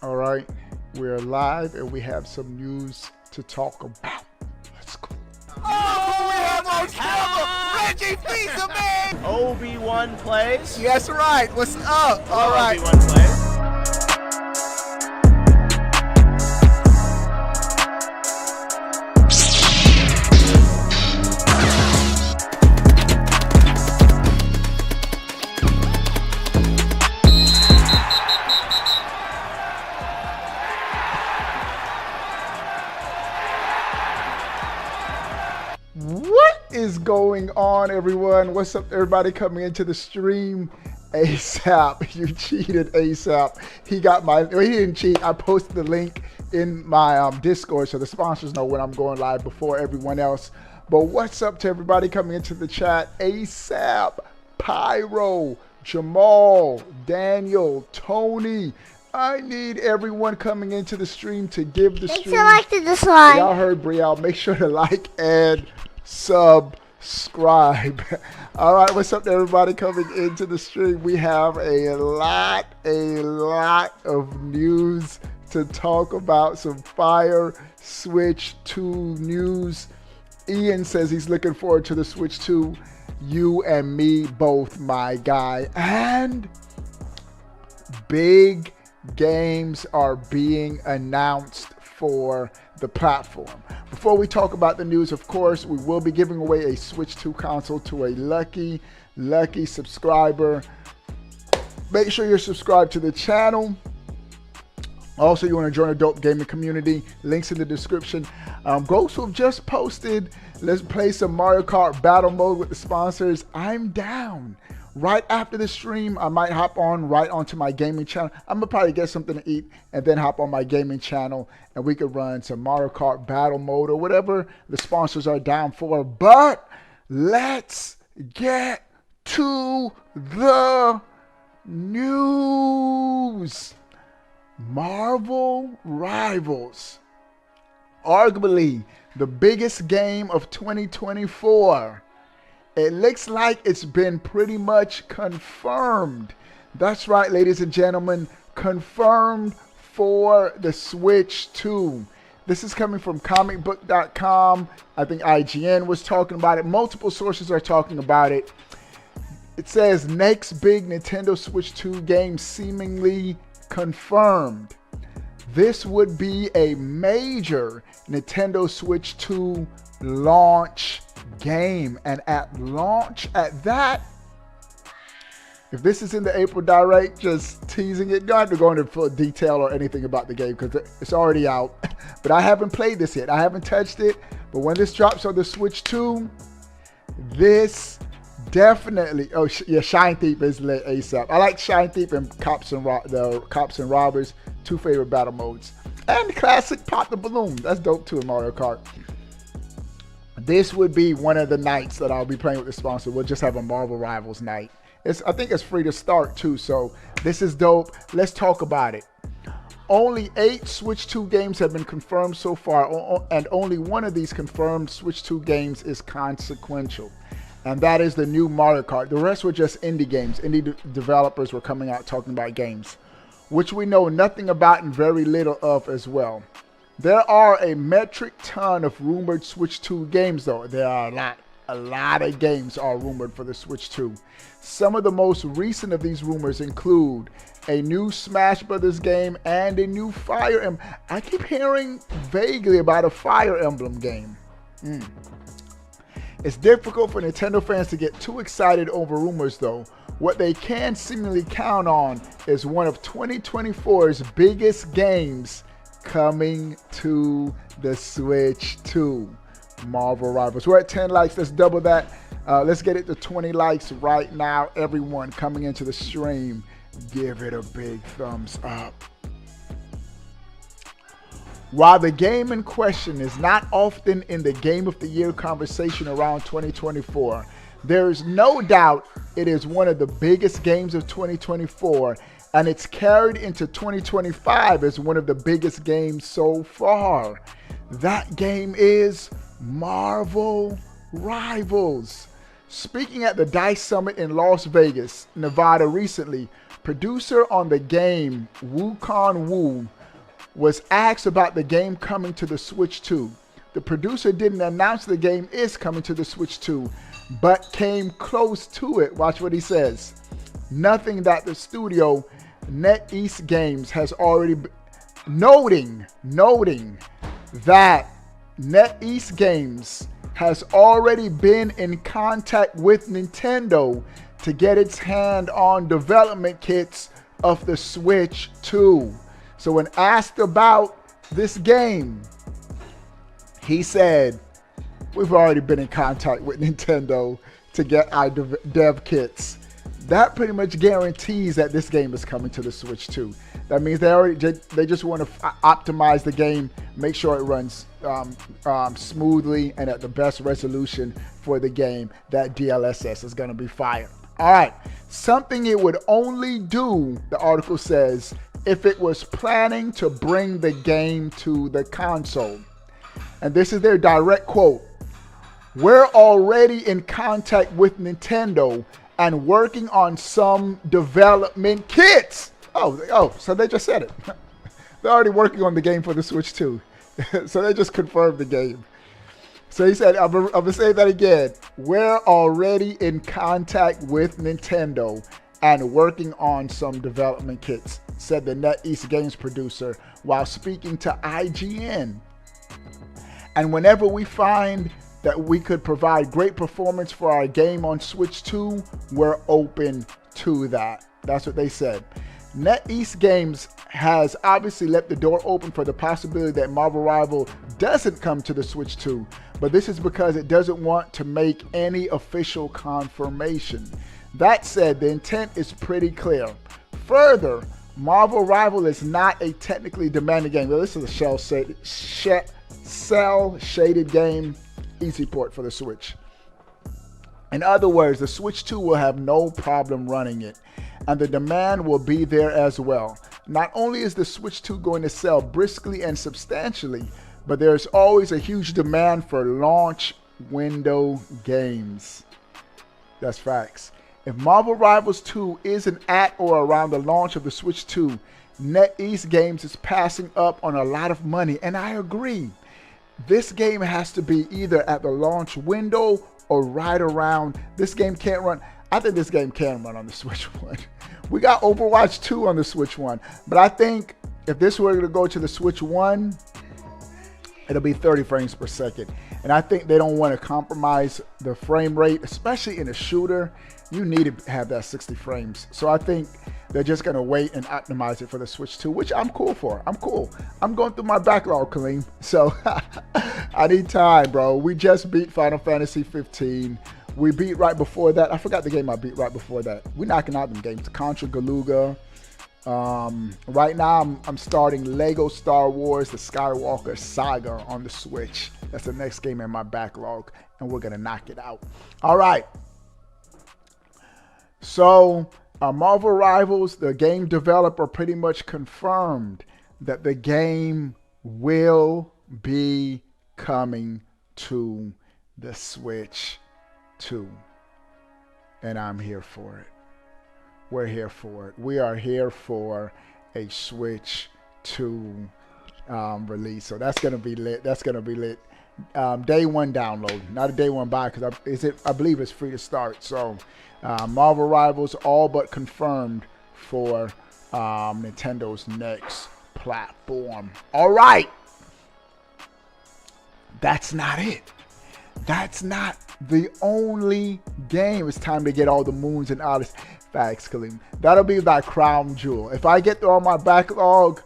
All right, we're live and we have some news to talk about. Let's go. Oh, we have most ever! Reggie Fils-Aimé! Obi-Wan plays. Yes, right. What's up? All right. Obi-Wan plays. What is going on, everyone? What's up, everybody coming into the stream? ASAP, you cheated, ASAP. He didn't cheat. I posted the link in my Discord so the sponsors know when I'm going live before everyone else. But what's up to everybody coming into the chat? ASAP, Pyro, Jamal, Daniel, Tony. I need everyone coming into the stream to give the stream. Selected this line. Y'all heard Brielle. Make sure to like and subscribe. All right, what's up to everybody coming into the stream? We have a lot of news to talk about. Some fire Switch 2 news. Ian says he's looking forward to the Switch 2. You and me both, my guy. And big games are being announced for the platform. Before we talk about the news, of course, we will be giving away a Switch 2 console to a lucky subscriber. Make sure you're subscribed to the channel. Also, you want to join a dope gaming community, links in the description. Ghost have just posted, let's play some Mario Kart battle mode with the sponsors. I'm down. Right after the stream, I might hop on right onto my gaming channel. I'm gonna probably get something to eat and then hop on my gaming channel and we could run some Mario Kart battle mode or whatever the sponsors are down for. But let's get to the news. Marvel Rivals, arguably the biggest game of 2024. It looks like it's been pretty much confirmed. That's right, ladies and gentlemen, confirmed for the Switch 2. This is coming from comicbook.com. I think IGN was talking about it. Multiple sources are talking about it. It says next big Nintendo Switch 2 game seemingly confirmed. This would be a major Nintendo Switch 2 launch game, and at launch at that, if this is in the April Direct, just teasing it, don't have to go into full detail or anything about the game because it's already out. But I haven't played this yet. I haven't touched it. But when this drops on the Switch 2, this definitely, oh yeah, Shine Thief is lit ASAP. I like Shine Thief and the Cops and Robbers, two favorite battle modes. And classic Pop the Balloon, that's dope too in Mario Kart. This would be one of the nights that I'll be playing with the sponsor. We'll just have a Marvel Rivals night. I think it's free to start too, so this is dope. Let's talk about it. Only 8 Switch 2 games have been confirmed so far, and only one of these confirmed Switch 2 games is consequential, and that is the new Mario Kart. The rest were just indie games. Indie developers were coming out talking about games, which we know nothing about and very little of as well. There are a metric ton of rumored Switch 2 games though. There are a lot of games are rumored for the Switch 2. Some of the most recent of these rumors include a new Smash Brothers game and a new Fire Emblem. I keep hearing vaguely about a Fire Emblem game. It's difficult for Nintendo fans to get too excited over rumors though. What they can seemingly count on is one of 2024's biggest games coming to the Switch 2. Marvel Rivals. We're at 10 likes. Let's double that. Let's get it to 20 likes right now. Everyone coming into the stream, give it a big thumbs up. While the game in question is not often in the Game of the Year conversation around 2024, there is no doubt it is one of the biggest games of 2024, and it's carried into 2025 as one of the biggest games so far. That game is Marvel Rivals. Speaking at the DICE Summit in Las Vegas, Nevada recently, producer on the game, Wukong Wu, was asked about the game coming to the Switch 2. The producer didn't announce the game is coming to the Switch 2, but came close to it. Watch what he says. Nothing that the studio NetEase Games has already noting that NetEase Games has already been in contact with Nintendo to get its hand on development kits of the Switch 2. So when asked about this game, he said, we've already been in contact with Nintendo to get our dev kits. That pretty much guarantees that this game is coming to the Switch 2. That means they just want to optimize the game, make sure it runs smoothly and at the best resolution for the game. That DLSS is going to be fire. All right, something it would only do, the article says, if it was planning to bring the game to the console. And this is their direct quote. We're already in contact with Nintendo and working on some development kits. Oh, so they just said it. They're already working on the game for the Switch 2. So they just confirmed the game. So he said, I'm going to say that again. We're already in contact with Nintendo and working on some development kits, said the NetEase Games producer while speaking to IGN. And whenever we find that we could provide great performance for our game on Switch 2, we're open to that. That's what they said. NetEase Games has obviously left the door open for the possibility that Marvel Rival doesn't come to the Switch 2, but this is because it doesn't want to make any official confirmation. That said, the intent is pretty clear. Further, Marvel Rival is not a technically demanding game. Well, this is a cel-shaded game, easy port for the Switch. In other words, the Switch 2 will have no problem running it, and the demand will be there as well. Not only is the Switch 2 going to sell briskly and substantially, but there's always a huge demand for launch window games. That's facts. If Marvel Rivals 2 isn't at or around the launch of the Switch 2, NetEase Games is passing up on a lot of money, and I agree. This game has to be either at the launch window or right around. This game can't run. I think this game can run on the Switch 1. We got Overwatch 2 on the Switch 1, but I think if this were to go to the Switch 1, it'll be 30 frames per second. And I think they don't want to compromise the frame rate, especially in a shooter. You need to have that 60 frames. So I think they're just going to wait and optimize it for the Switch 2, which I'm cool for. I'm cool. I'm going through my backlog, Kaleem. So I need time, bro. We just beat Final Fantasy 15. We beat right before that. I forgot the game I beat right before that. We're knocking out them games. Contra Galuga. Right now, I'm starting Lego Star Wars, the Skywalker Saga on the Switch. That's the next game in my backlog, and we're going to knock it out. All right. So, Marvel Rivals, the game developer, pretty much confirmed that the game will be coming to the Switch 2. And I'm here for it. We're here for it. We are here for a Switch 2 release. So that's going to be lit. That's going to be lit. Day one download, not a day one buy, because I believe it's free to start. So Marvel Rivals all but confirmed for Nintendo's next platform. All right. That's not it. That's not the only game. It's time to get all the moons and Odyssey. Facts, Kaleem. That'll be my crown jewel. If I get through all my backlog,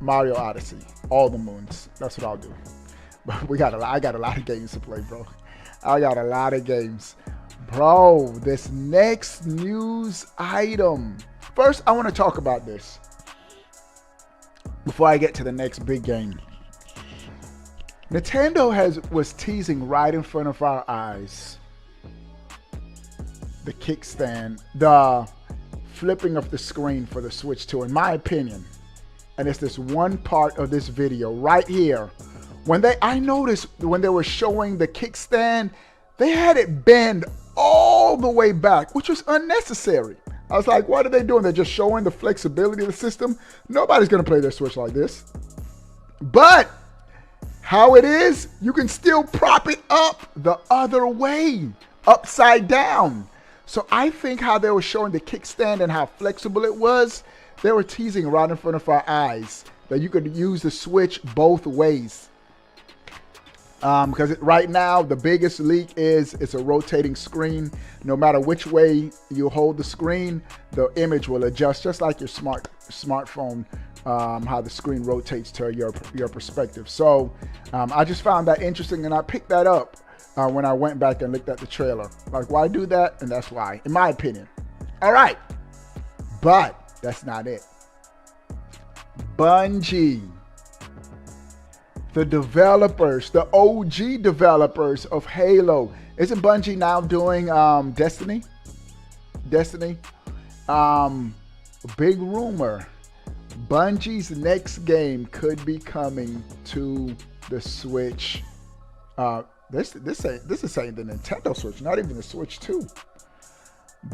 Mario Odyssey, all the moons. That's what I'll do. But I got a lot of games to play, bro. I got a lot of games. Bro, this next news item. First, I want to talk about this before I get to the next big game. Nintendo was teasing right in front of our eyes the kickstand, the flipping of the screen for the Switch 2, in my opinion. And it's this one part of this video right here. I noticed when they were showing the kickstand, they had it bend all the way back, which was unnecessary. I was like, what are they doing? They're just showing the flexibility of the system. Nobody's going to play their Switch like this. But how it is, you can still prop it up the other way, upside down. So I think how they were showing the kickstand and how flexible it was, they were teasing right in front of our eyes that you could use the Switch both ways. Because right now, the biggest leak is it's a rotating screen. No matter which way you hold the screen, the image will adjust, just like your smartphone, how the screen rotates to your perspective. So I just found that interesting, and I picked that up when I went back and looked at the trailer. Like, why do that? And that's why, in my opinion. All right, but that's not it. Bungie, the developers, the OG developers of Halo. Isn't Bungie now doing Destiny? Big rumor. Bungie's next game could be coming to the Switch. This is saying the Nintendo Switch, not even the Switch 2.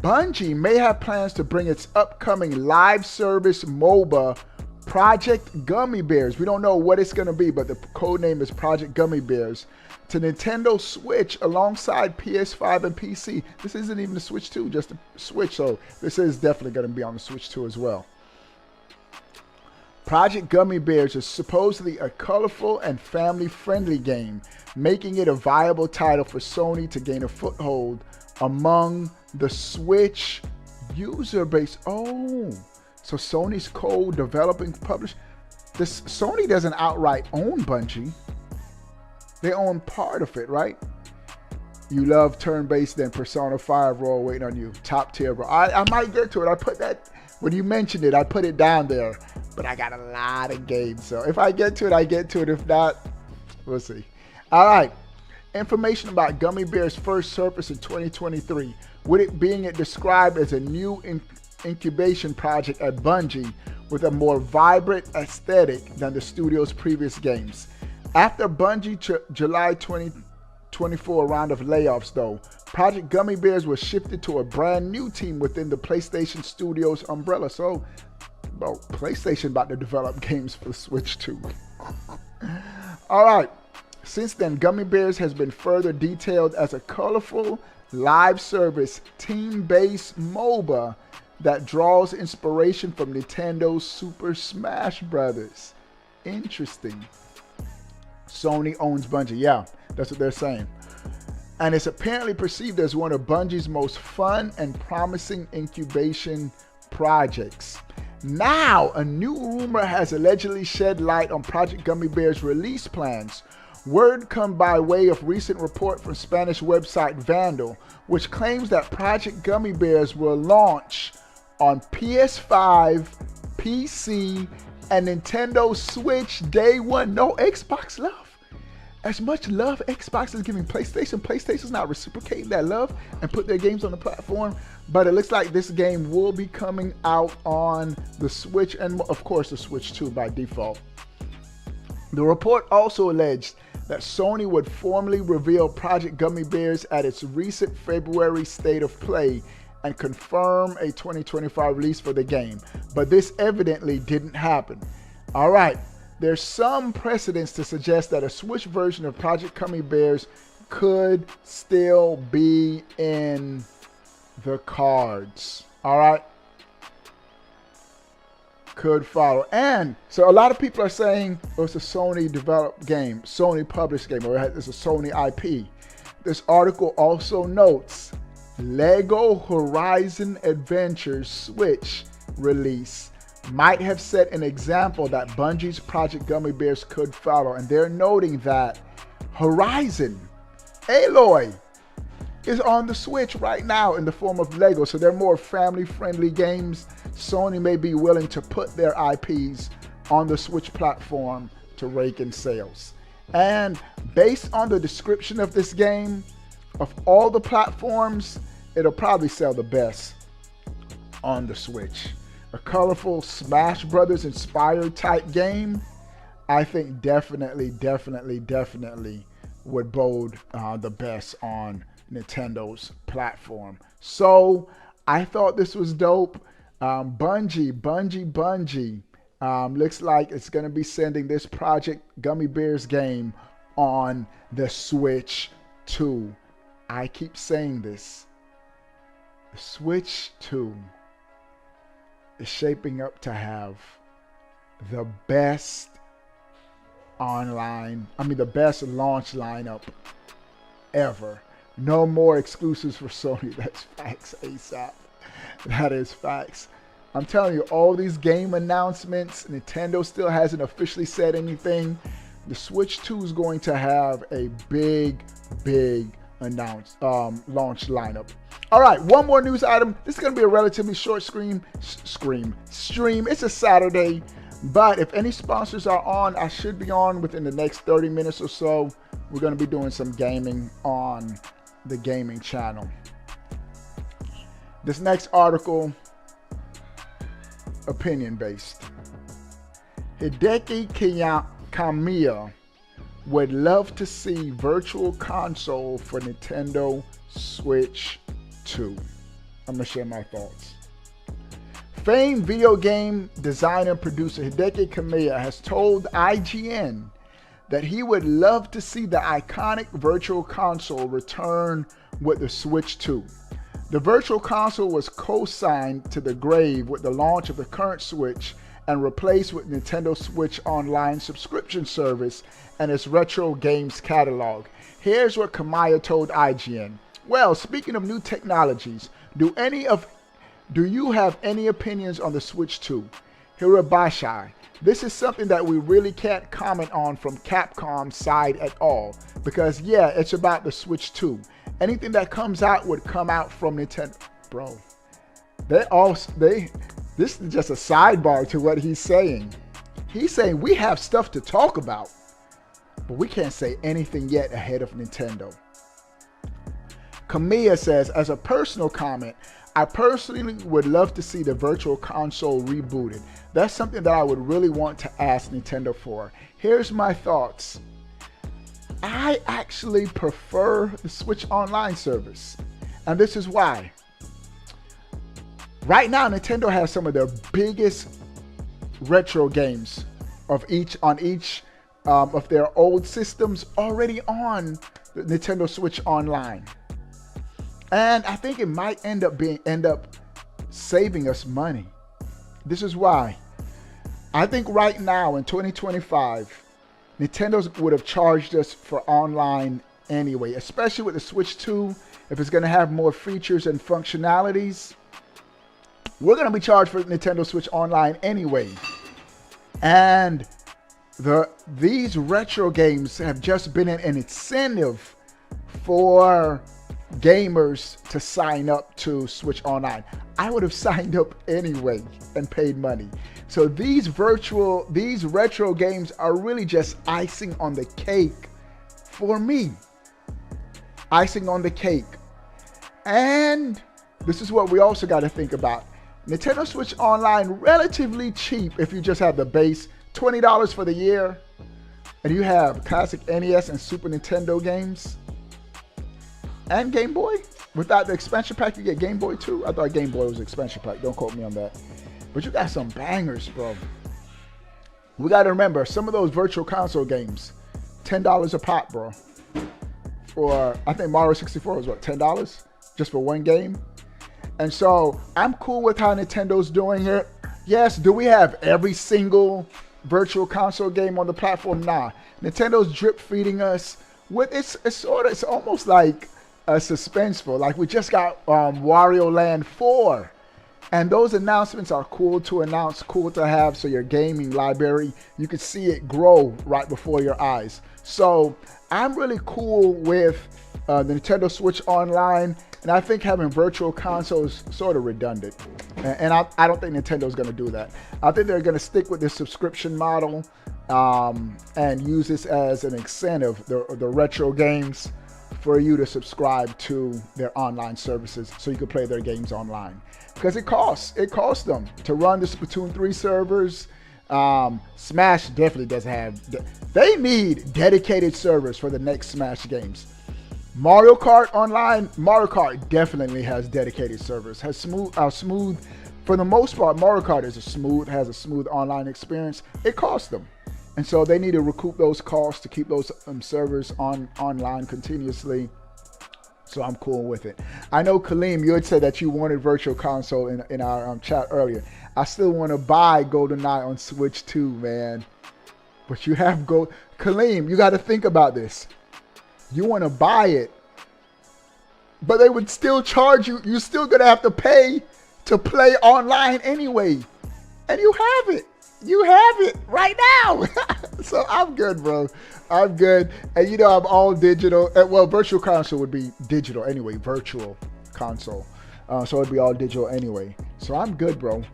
Bungie may have plans to bring its upcoming live service MOBA Project Gummy Bears. We don't know what it's going to be, but the code name is Project Gummy Bears, to Nintendo Switch alongside PS5 and PC. This isn't even the Switch 2, just the Switch, so this is definitely going to be on the Switch 2 as well. Project Gummy Bears is supposedly a colorful and family-friendly game, making it a viable title for Sony to gain a foothold among the Switch user base. Oh, so Sony's co-developing publish. This Sony doesn't outright own Bungie. They own part of it, right? You love turn-based, then Persona 5 Royal waiting on you. Top tier, bro. I might get to it. I put that, when you mentioned it, I put it down there. But I got a lot of games. So if I get to it, I get to it. If not, we'll see. All right. Information about Gummy Bear's first surface in 2023. With it being described as a new incubation project at Bungie with a more vibrant aesthetic than the studio's previous games. After Bungie July 2024 round of layoffs, though, Project Gummy Bears was shifted to a brand new team within the PlayStation Studios umbrella. So, bro, PlayStation about to develop games for Switch 2. All right. Since then, Gummy Bears has been further detailed as a colorful live service team-based MOBA that draws inspiration from Nintendo's Super Smash Bros. Interesting. Sony owns Bungie. Yeah, that's what they're saying. And it's apparently perceived as one of Bungie's most fun and promising incubation projects. Now, a new rumor has allegedly shed light on Project Gummy Bear's release plans. Word come by way of recent report from Spanish website Vandal, which claims that Project Gummy Bears will launch on PS5, PC, and Nintendo Switch day one. No Xbox love. As much love Xbox is giving PlayStation, PlayStation's not reciprocating that love and put their games on the platform. But it looks like this game will be coming out on the Switch and, of course, the Switch 2 by default. The report also alleged that Sony would formally reveal Project Gummy Bears at its recent February State of Play and confirm a 2025 release for the game. But this evidently didn't happen. All right, there's some precedence to suggest that a Switch version of Project Gummy Bears could still be in the cards. All right. Could follow. And so a lot of people are saying it's a Sony developed game, Sony published game, or it's a Sony IP. This article also notes Lego Horizon Adventures Switch release might have set an example that Bungie's Project Gummy Bears could follow. And they're noting that Horizon, Aloy, is on the Switch right now in the form of Lego. So they're more family-friendly games. Sony may be willing to put their IPs on the Switch platform to rake in sales. And based on the description of this game, of all the platforms, it'll probably sell the best on the Switch. A colorful Smash Brothers inspired type game, I think definitely would bode the best on Nintendo's platform. So I thought this was dope. Bungie. Looks like it's going to be sending this Project Gummy Bears game on the Switch 2. I keep saying this. The Switch 2 is shaping up to have the best the best launch lineup ever. No more exclusives for Sony. That's facts, ASAP. That is facts. I'm telling you, all these game announcements, Nintendo still hasn't officially said anything. The Switch 2 is going to have a big launch lineup. All right, one more news item. This is going to be a relatively short stream. It's a Saturday, but if any sponsors are on, I should be on within the next 30 minutes or so. We're going to be doing some gaming on the gaming channel. This next article, opinion based. Hideki Kamiya would love to see virtual console for Nintendo Switch 2. I'm gonna share my thoughts. Famed video game designer and producer Hideki Kamiya has told IGN that he would love to see the iconic virtual console return with the Switch 2. The virtual console was co-signed to the grave with the launch of the current Switch and replaced with Nintendo Switch Online subscription service and its retro games catalog. Here's what Kamiya told IGN. Well, speaking of new technologies, do you have any opinions on the Switch 2? Hirabashi. This is something that we really can't comment on from Capcom's side at all, because yeah, it's about the Switch 2. Anything that comes out would come out from Nintendo. Bro, this is just a sidebar to what he's saying. He's saying we have stuff to talk about, but we can't say anything yet ahead of Nintendo. Kamiya says, as a personal comment, I personally would love to see the virtual console rebooted. That's something that I would really want to ask Nintendo for. Here's my thoughts. I actually prefer the Switch Online service, and this is why. Right now, Nintendo has some of their biggest retro games of each of their old systems already on the Nintendo Switch Online. And I think it might end up saving us money. This is why. I think right now in 2025, Nintendo would have charged us for online anyway, especially with the Switch 2. If it's going to have more features and functionalities, we're going to be charged for Nintendo Switch Online anyway. And these retro games have just been an incentive for gamers to sign up to Switch Online. I would have signed up anyway and paid money. So these retro games are really just icing on the cake for me. Icing on the cake. And this is what we also got to think about. Nintendo Switch Online, relatively cheap if you just have the base, $20 for the year, and you have classic NES and Super Nintendo games. And Game Boy. Without the expansion pack, you get Game Boy too. I thought Game Boy was expansion pack. Don't quote me on that. But you got some bangers, bro. We got to remember, some of those virtual console games, $10 a pop, bro. For, I think Mario 64 was what, $10? Just for one game? And so, I'm cool with how Nintendo's doing it. Yes, do we have every single virtual console game on the platform? Nah. Nintendo's drip feeding us with, it's almost like suspenseful. Like we just got Wario Land 4. And those announcements are cool to announce, cool to have. So your gaming library, you can see it grow right before your eyes. So I'm really cool with the Nintendo Switch Online. And I think having virtual consoles is sort of redundant. And I don't think Nintendo's going to do that. I think they're going to stick with this subscription model and use this as an incentive, the retro games, for you to subscribe to their online services so you can play their games online. Because it costs them to run the Splatoon 3 servers. Smash definitely doesn't have, they need dedicated servers for the next Smash games. Mario Kart Online, Mario Kart definitely has dedicated servers. Has smooth, for the most part, Mario Kart has a smooth online experience. It costs them, and so they need to recoup those costs to keep those servers online continuously. So I'm cool with it. I know Kaleem, you had said that you wanted Virtual Console in our chat earlier. I still want to buy GoldenEye on Switch 2, man. But you have Kaleem, you got to think about this. You want to buy it, but they would still charge you. You're still going to have to pay to play online anyway. And you have it. You have it right now. So I'm good, bro. I'm good. And you know, I'm all digital. Well, Virtual Console would be digital anyway. Virtual Console. So it'd be all digital anyway. So I'm good, bro.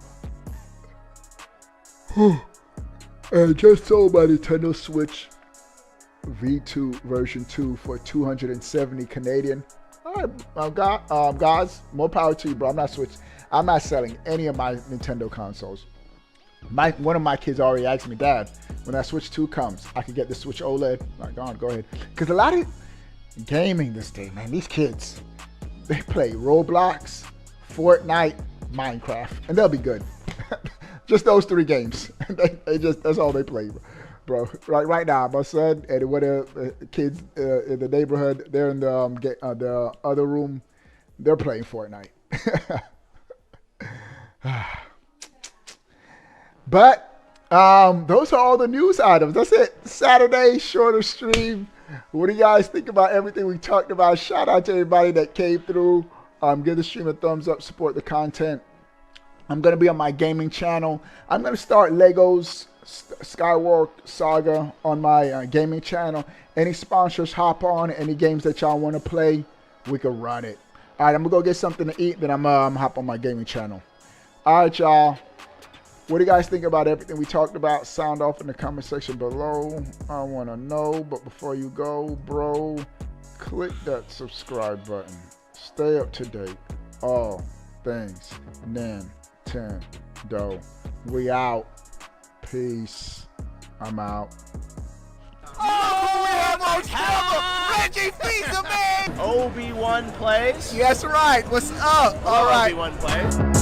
And just sold my Nintendo Switch V2 version 2 for 270 Canadian. All right, guys, more power to you, bro. I'm not selling any of my Nintendo consoles. One of my kids already asked me, Dad, when that Switch 2 comes, I could get the Switch OLED. Like, go ahead. Because a lot of gaming this day, man, these kids, they play Roblox, Fortnite, Minecraft, and they'll be good. Just those 3 games. That's all they play, bro. Right now, my son and one of the kids in the neighborhood, they're in the other room. They're playing Fortnite. But those are all the news items. That's it. Saturday, shorter stream. What do you guys think about everything we talked about? Shout out to everybody that came through. Give the stream a thumbs up. Support the content. I'm going to be on my gaming channel. I'm going to start Lego's Skywalker Saga on my gaming channel. Any sponsors, hop on. Any games that y'all want to play, we can run it. All right, I'm going to go get something to eat. Then I'm hop on my gaming channel. All right, y'all. What do you guys think about everything we talked about? Sound off in the comment section below. I want to know. But before you go, bro, click that subscribe button. Stay up to date. All things Nintendo. We out. Peace. I'm out. Oh, Reggie Fils-Aimé! Obi-Wan plays. Yes, right. What's up? All right. Obi-Wan plays.